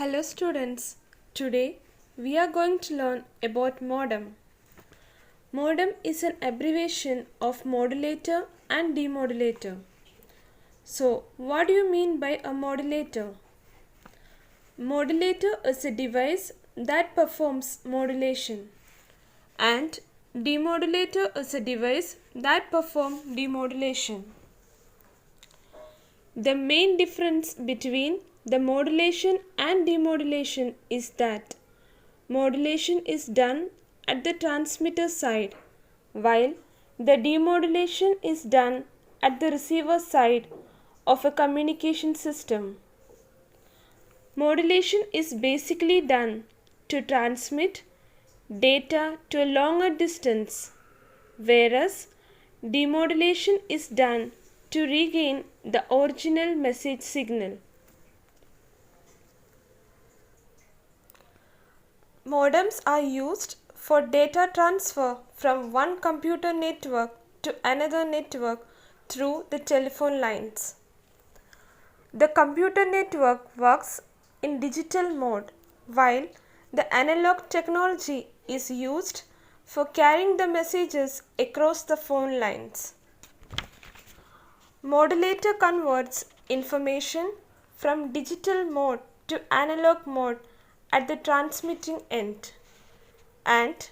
Hello students, today we are going to learn about modem. Modem is an abbreviation of modulator and demodulator. So what do you mean by a modulator? Modulator is a device that performs modulation and demodulator is a device that performs demodulation. The main difference between the modulation and demodulation is that modulation is done at the transmitter side while the demodulation is done at the receiver side of a communication system. Modulation is basically done to transmit data to a longer distance, whereas demodulation is done to regain the original message signal. Modems are used for data transfer from one computer network to another network through the telephone lines. The computer network works in digital mode while the analog technology is used for carrying the messages across the phone lines. Modulator converts information from digital mode to analog mode at the transmitting end, and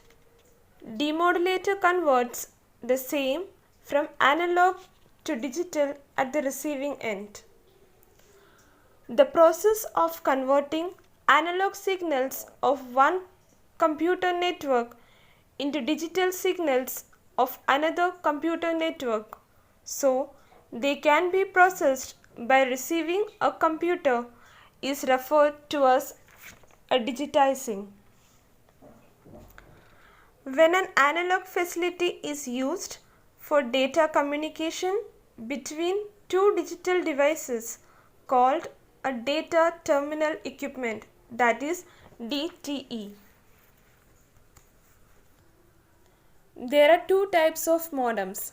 demodulator converts the same from analog to digital at the receiving end. The process of converting analog signals of one computer network into digital signals of another computer network so they can be processed by receiving a computer is referred to as a digitizing. When an analog facility is used for data communication between two digital devices called a data terminal equipment, that is DTE. There are two types of modems.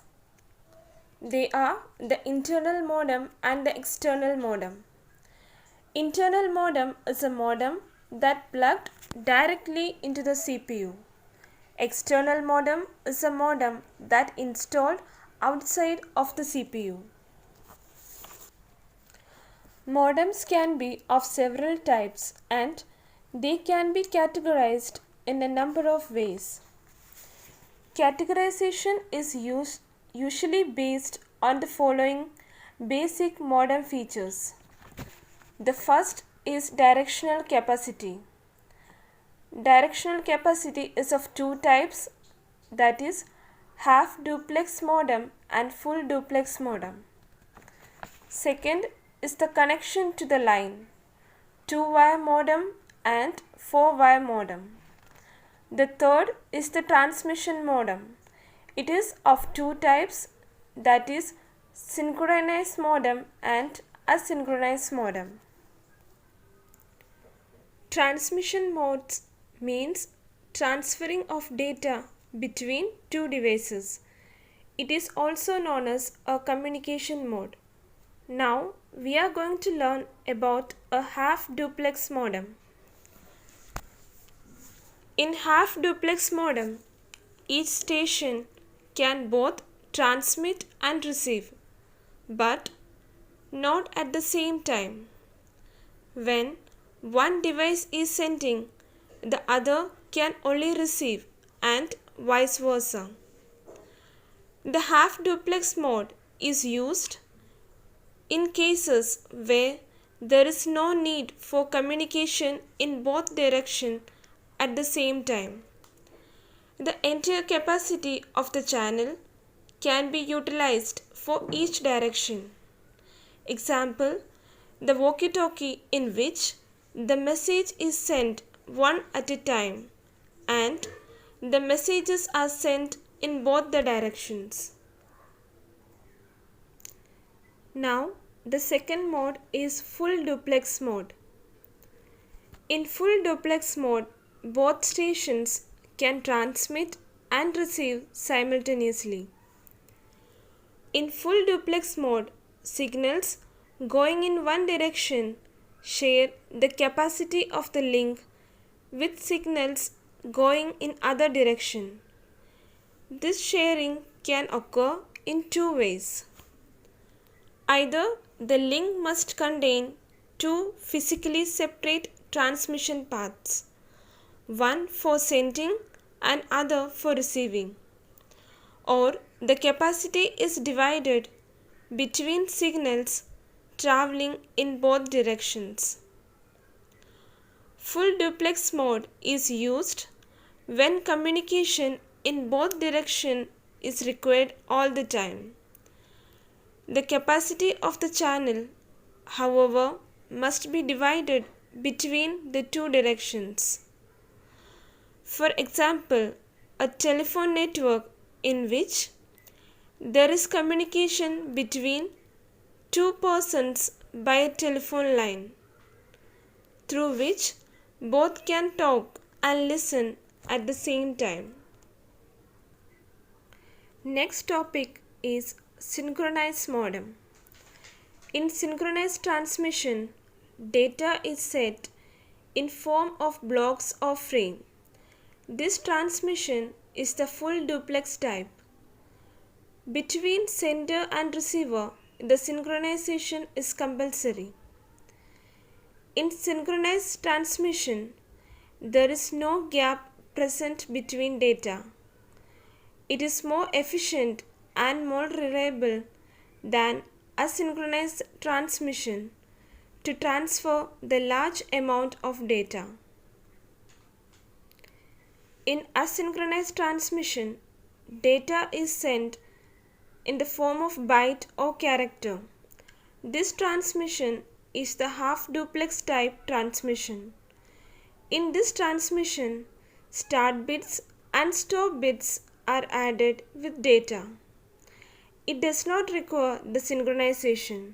They are the internal modem and the external modem. Internal modem is a modem that plugged directly into the CPU. External modem is a modem that installed outside of the CPU. Modems can be of several types and they can be categorized in a number of ways. Categorization is usually based on the following basic modem features. The first is directional capacity. Directional capacity is of two types, that is half duplex modem and full duplex modem. Second is the connection to the line, 2-wire modem and 4-wire modem. The third is the transmission modem. It is of two types, that is synchronized modem and asynchronous modem. Transmission modes means transferring of data between two devices. It is also known as a communication mode. Now we are going to learn about a half duplex modem. In half duplex modem, each station can both transmit and receive, but not at the same time. When one device is sending, the other can only receive, and vice versa. The half duplex mode is used in cases where there is no need for communication in both directions at the same time. The entire capacity of the channel can be utilized for each direction. Example, the walkie-talkie, in which the message is sent one at a time and the messages are sent in both the directions. Now the second mode is full duplex mode. In full duplex mode, both stations can transmit and receive simultaneously. In full duplex mode, signals going in one direction share the capacity of the link with signals going in other direction. This sharing can occur in two ways. Either the link must contain two physically separate transmission paths, one for sending and other for receiving, or the capacity is divided between signals traveling in both directions. Full duplex mode is used when communication in both directions is required all the time. The capacity of the channel, however, must be divided between the two directions. For example, a telephone network in which there is communication between two persons by a telephone line, through which both can talk and listen at the same time. Next topic is synchronized modem. In synchronized transmission, data is set in form of blocks or frame. This transmission is the full duplex type. Between sender and receiver, the synchronization is compulsory. In synchronized transmission, there is no gap present between data. It is more efficient and more reliable than asynchronous transmission to transfer the large amount of data. In asynchronous transmission, data is sent in the form of byte or character. This transmission is the half duplex type transmission. In this transmission, start bits and stop bits are added with data. It does not require the synchronization.